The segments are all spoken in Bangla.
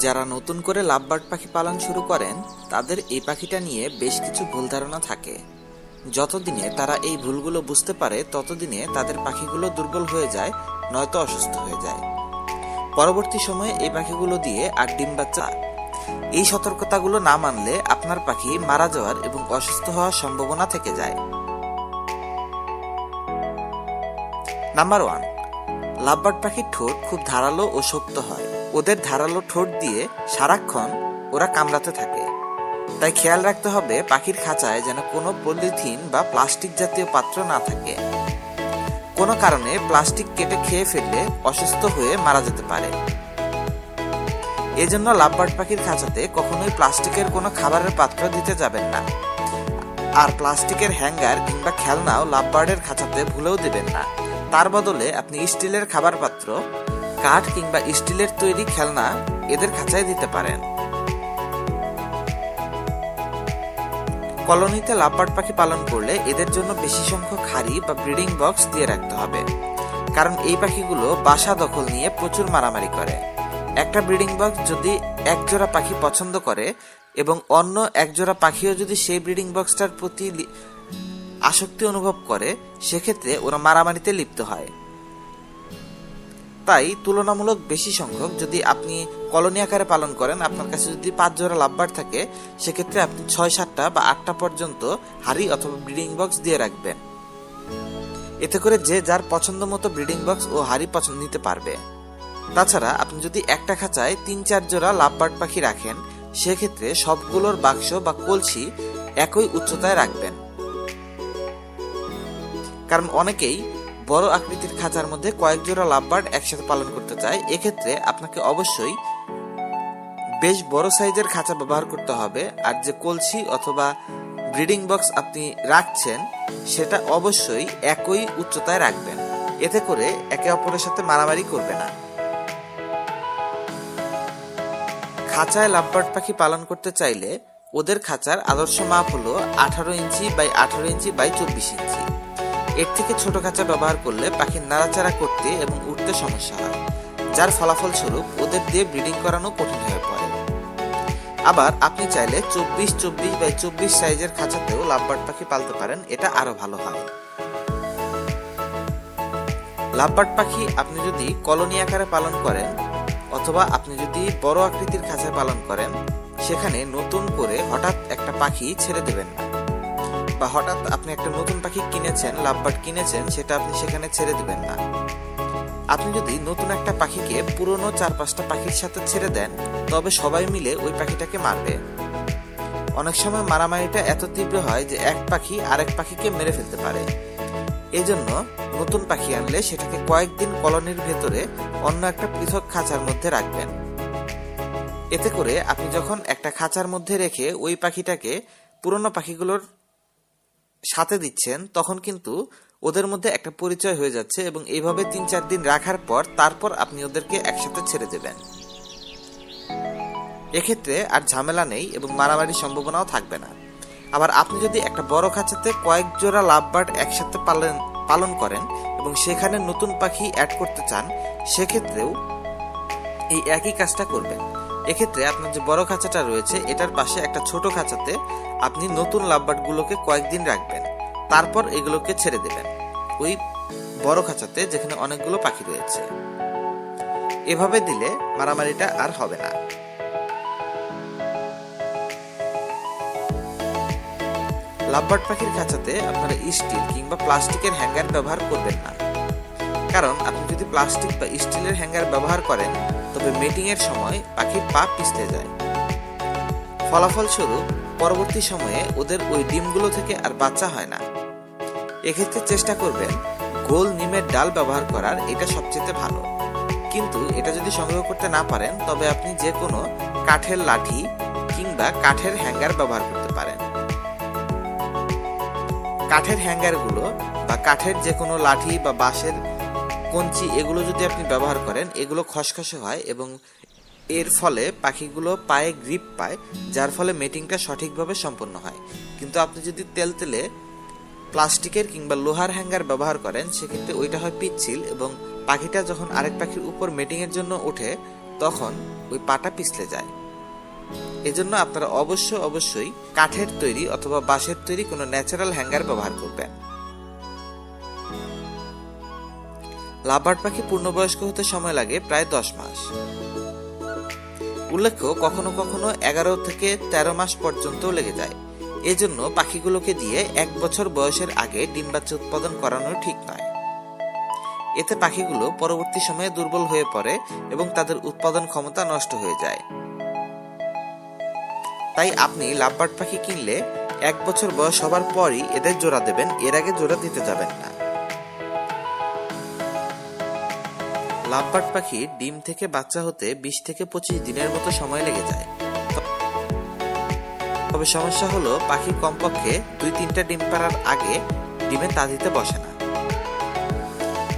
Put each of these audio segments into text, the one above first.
যারা নতুন করে লাভবার্ড পাখি পালন শুরু করেন তাদের এই পাখিটা নিয়ে বেশ কিছু ভুল ধারণা থাকে। যতদিনে তারা এই ভুলগুলো বুঝতে পারে ততদিনে তাদের পাখিগুলো দুর্বল হয়ে যায়, নয়তো অসুস্থ হয়ে যায়। পরবর্তী সময়ে এই পাখিগুলো দিয়ে আর ডিম বাচ্চা। এই সতর্কতাগুলো না মানলে আপনার পাখি মারা যাওয়ার এবং অসুস্থ হওয়ার সম্ভাবনা থেকে যায়। নাম্বার 1, লাভবার্ড পাখির ঠোঁট খুব ধারালো ও শক্ত হয়। ওদের ধারালো ঠোঁট দিয়ে সারাক্ষণ ওরা কামড়াতে থাকে। তাই খেয়াল রাখতে হবে পাখির খাঁচায় যেন কোনো পলিথিন বা প্লাস্টিক জাতীয় পাত্র না থাকে। কোনো কারণে প্লাস্টিক কেটে খেয়ে ফেললে অসুস্থ হয়ে মারা যেতে পারে। এজন্য লাভবার্ড পাখির খাঁচাতে কখনোই প্লাস্টিকের কোনো খাবারের পাত্র দিতে যাবেন না। আর প্লাস্টিকের হ্যাঙ্গার কিংবা খেলনাও লাভবার্ডের খাঁচাতে ভুলেও দেবেন না। তার বদলে আপনি স্টিলের খাবার পাত্র, কাঠ কিংবা স্টিলের তৈরি খেলনা এদের খাঁচায় দিতে পারেন। কলোনিতে লাভবার্ড পাখি পালন করলে এদের জন্য বেশি সংখ্যক হাড়ি বা ব্রিডিং বক্স দিয়ে রাখতে হবে, কারণ এই পাখিগুলো বাসা দখল নিয়ে প্রচুর মারামারি করে। একটা ব্রিডিং বক্স যদি এক জোড়া পাখি পছন্দ করে এবং অন্য এক জোড়া পাখিও যদি সেই ব্রিডিং বক্সটার প্রতি আসক্তি অনুভব করে, সেক্ষেত্রে ওরা মারামারিতে লিপ্ত হয়। তাই তুলনামূলক বেশি সংখ্যক যদি আপনি কলোনি আকারে পালন করেন, আপনার কাছে যদি 5 জোড়া লাভবার্ড থাকে, সেক্ষেত্রে আপনি 6-7টা বা 8টা পর্যন্ত হাড়ি অথবা ব্রিডিং বক্স দিয়ে রাখবেন। এতে করে যে যার পছন্দ মতো ব্রিডিং বক্স ও হাড়ি পছন্দ নিতে পারবে। তাছাড়া আপনি যদি একটা খাঁচায় 3-4 জোড়া লাভবার্ড পাখি রাখেন, সেক্ষেত্রে সবগুলোর বাক্স বা কলসি একই উচ্চতায় রাখবেন। কারণ অনেকেই বড় আকৃতির খাঁচার মধ্যে কয়েক জোড়া লাভবার্ড একসাথে পালন করতে চায়। এক্ষেত্রে আপনাকে অবশ্যই বেশ বড় সাইজের খাঁচা ব্যবহার করতে হবে। আর যে কলসি অথবা ব্রিডিং বক্স আপনি রাখছেন, সেটা অবশ্যই একই উচ্চতায় রাখবেন। এতে করে একে অপরের সাথে মারামারি করবে না। খাঁচায় লাভবার্ড পাখি পালন করতে চাইলে ওদের খাঁচার আদর্শ মাপ হলো 18 ইঞ্চি বাই 18 ইঞ্চি বাই 24 ইঞ্চি। এর থেকে ছোট খাঁচা ব্যবহার করলে পাখির নাড়াচাড়া করতে এবং উঠতে সমস্যা হয়, যার ফলাফল স্বরূপ ওদের দিয়ে ব্রিডিং করানো কঠিন হয়ে পড়ে। আবার আপনি চাইলে 24 বাই 24 সাইজের খাঁচাতেও লাভবার্ড পাখি পালতে পারেন, এটা আরো ভালো হয়। লাভবার্ড পাখি আপনি যদি কলোনি আকারে পালন করেন অথবা আপনি যদি বড় আকৃতির খাঁচায় পালন করেন, সেখানে নতুন করে হঠাৎ একটা পাখি ছেড়ে দেবেন না। বা হঠাৎ আপনি একটা নতুন পাখি কিনেছেন, লাভবার্ড কিনেছেন, সেটা আপনি সেখানে ছেড়ে দিবেন না। আপনি যদি নতুন একটা পাখিকে পুরনো 4-5টা পাখির সাথে ছেড়ে দেন, তবে সবাই মিলে ওই পাখিটাকে মারবে। অনেক সময় মারামারিটা এত তীব্র হয় যে এক পাখি আরেক পাখিকে মেরে ফেলতে পারে। এজন্য নতুন পাখি আনলে সেটাকে কয়েকদিন কলোনির ভেতরে অন্য একটা পৃথক খাঁচার মধ্যে রাখবেন। এতে করে আপনি যখন একটা খাঁচার মধ্যে রেখে ওই পাখিটাকে পুরনো পাখিগুলোর সাথে দিচ্ছেন, তখন কিন্তু ওদের মধ্যে একটা পরিচয় হয়ে যাচ্ছে এবং এইভাবে 3-4 দিন রাখার পর তারপর আপনি ওদেরকে একসাথে ছেড়ে দেবেন। এক্ষেত্রে আর ঝামেলা নেই এবং মারামারির সম্ভাবনাও থাকবে না। আবার আপনি যদি একটা বড় খাঁচাতে কয়েক জোড়া লাভবার্ড একসাথে পালন করেন এবং সেখানে নতুন পাখি অ্যাড করতে চান, সেক্ষেত্রেও এই একই কাজটা করবেন। এক্ষেত্রে আপনার যে বড় খাঁচাটা রয়েছে, এটার পাশে একটা ছোট খাঁচাতে আপনি নতুন লাভবার্ড গুলোকে কয়েকদিন রাখবেন, তারপর এগুলোকে ছেড়ে দেবেন ওই বড় খাঁচাতে যেখানে অনেকগুলো পাখি রয়েছে। এভাবে দিলে মারামারিটা আর হবে না। লাভবার্ড পাখির খাঁচাতে আপনারা স্টিল কিংবা প্লাস্টিকের হ্যাঙ্গার ব্যবহার করবেন না, কারণ আপনি যদি প্লাস্টিক বা স্টিলের হ্যাঙ্গার ব্যবহার করেন, তবে মেটিং এর সময় পাখির পা পিছলে যায়। ফলাফল স্বরূপ পরবর্তী সময়ে ওদের ওই ডিমগুলো থেকে আর বাচ্চা হয় না। এক্ষেত্রে চেষ্টা করবেন গোল নিমের ডাল ব্যবহার করার, এটা সবচেয়ে ভালো। কিন্তু এটা যদি সংগ্রহ করতে না পারেন, তবে আপনি যে কোনো কাঠের লাঠি কিংবা কাঠের হ্যাঙ্গার ব্যবহার করতে পারেন। কাঠের হ্যাঙ্গারগুলো বা কাঠের যে কোনো লাঠি বা বাঁশের কঞ্চি, এগুলো যদি আপনি ব্যবহার করেন, এগুলো খসখসে হয় এবং এর ফলে পাখিগুলো পায়ে গ্রিপ পায়, যার ফলে মেটিংটা সঠিকভাবে সম্পন্ন হয়। কিন্তু আপনি যদি তেলতেলে প্লাস্টিকের কিংবা লোহার হ্যাঙ্গার ব্যবহার করেন, সেক্ষেত্রে ওইটা হয় পিচ্ছিল এবং পাখিটা যখন আরেক পাখির উপর মেটিং এর জন্য ওঠে, তখন ওই পাটা পিছলে যায়। এজন্য আপনারা অবশ্যই কাঠের তৈরি অথবা বাঁশের তৈরি কোনো ন্যাচারাল হ্যাঙ্গার ব্যবহার করবেন। লাভবার্ড পাখি পূর্ণবয়স্ক হতে সময় লাগে প্রায় 10 মাস। উল্লেখ্য, কখনো কখনো 11 থেকে 13 মাস পর্যন্ত লেগে যায়। এজন্য পাখিগুলোকে দিয়ে 1 বছর বয়সের আগে ডিম বাচ্চা উৎপাদন করানো ঠিক নয়। এতে পাখিগুলো পরবর্তী সময়ে দুর্বল হয়ে পড়ে এবং তাদের উৎপাদন ক্ষমতা নষ্ট হয়ে যায়। তাই আপনি লাভবার্ড পাখি কিনলে 1 বছর বয়স হবার পরই এদের জোড়া দেবেন, এর আগে জোড়া দিতে যাবেন না। লাভবার্ড পাখির ডিম থেকে বাচ্চা হতে 20 থেকে 25 দিনের মতো সময় লেগে যায়। তবে সমস্যা হলো পাখি কমপক্ষে 2-3টা ডিম পাড়ার আগে ডিমে তা দিতে বসে না।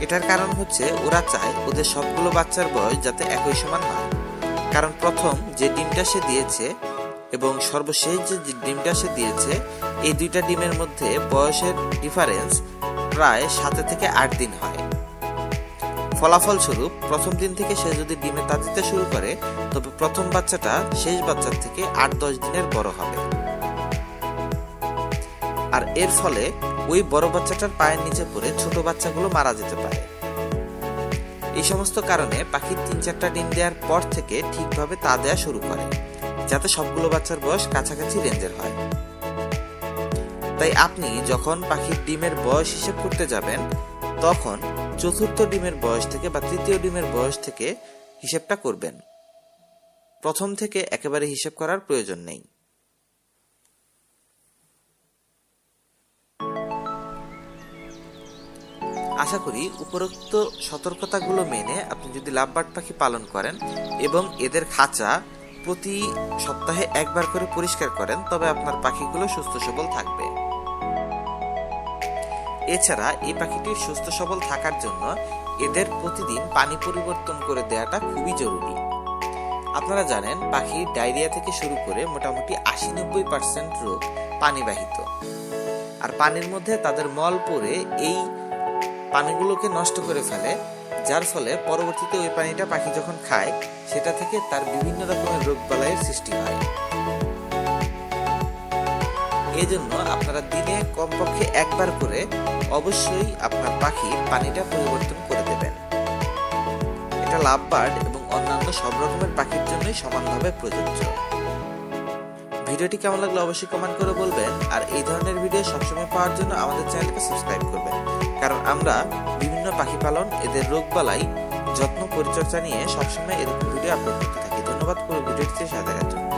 এটার কারণ হচ্ছে ওরা চায় ওদের সবগুলো বাচ্চার বয়স যাতে একই সমান হয়। কারণ প্রথম যে ডিমটা সে দিয়েছে এবং সর্বশেষ যে ডিমটা সে দিয়েছে, এই 2টা ডিমের মধ্যে বয়সের ডিফারেন্স প্রায় 7 থেকে 8 দিন হয়। ফলাফলস্বরূপ প্রথম দিন থেকে সে যদি ডিমে তা দিতে শুরু করে, তবে প্রথম বাচ্চাটা শেষ বাচ্চার থেকে 8-10 দিনের বড় হবে। আর এর ফলে ওই বড় বাচ্চাটার পায়ের নিচে পড়ে ছোট বাচ্চাগুলো মারা যেতে পারে। এই সমস্ত কারণে পাখির 3-4টা ডিম দেওয়ার পর থেকে ঠিকভাবে তা দেওয়া শুরু করে, যাতে সবগুলো বাচ্চার বয়স কাছাকাছি রেঞ্জের হয়। তাই আপনি যখন পাখির ডিমের বয়স হিসেব করতে যাবেন, তখন 4র্থ ডিমের বয়স থেকে বা 3য় ডিমের বয়স থেকে হিসেবটা করবেন। প্রথম থেকে একেবারে হিসেব করার প্রয়োজন নেই। আশা করি উপরোক্ত সতর্কতাগুলো মেনে আপনি যদি লাভবার্ড পাখি পালন করেন এবং এদের খাঁচা প্রতি সপ্তাহে 1 বার করে পরিষ্কার করেন, তবে আপনার পাখিগুলো সুস্থ সবল থাকবে। এছাড়া এই পাখিটির সুস্থ সবল থাকার জন্য এদের প্রতিদিন পানি পরিবর্তন করে দেওয়াটা খুবই জরুরি। আপনারা জানেন পাখির ডায়রিয়া থেকে শুরু করে মোটামুটি 80-90% রোগ পানিবাহিত। আর পানির মধ্যে তাদের মল পড়ে এই পানিগুলোকে নষ্ট করে ফেলে, যার ফলে পরবর্তীতে ওই পানিটা পাখি যখন খায়, সেটা থেকে তার বিভিন্ন রকমের রোগ বালাইয়ের সৃষ্টি হয়। এই জন্য আপনারা দিনে কমপক্ষে 1 বার করে অবশ্যই আপনার পাখির পানিটা পরিবর্তন করে দেবেন। এটা লাভবার্ড এবং অন্যান্য সব রকমের পাখির জন্যই সমানভাবে প্রযোজ্য। ভিডিওটি কেমন লাগলো অবশ্যই কমেন্ট করে বলবেন। আর এই ধরনের ভিডিও সবসময় পাওয়ার জন্য আমাদের চ্যানেলকে সাবস্ক্রাইব করবেন, কারণ আমরা বিভিন্ন পাখি পালন, এদের রোগবালাই, যত্ন পরিচর্যা নিয়ে সবসময় এরকম ভিডিও আপলোড করতে থাকি। ধন্যবাদ পুরো ভিডিওটিতে সাথে থাকার জন্য।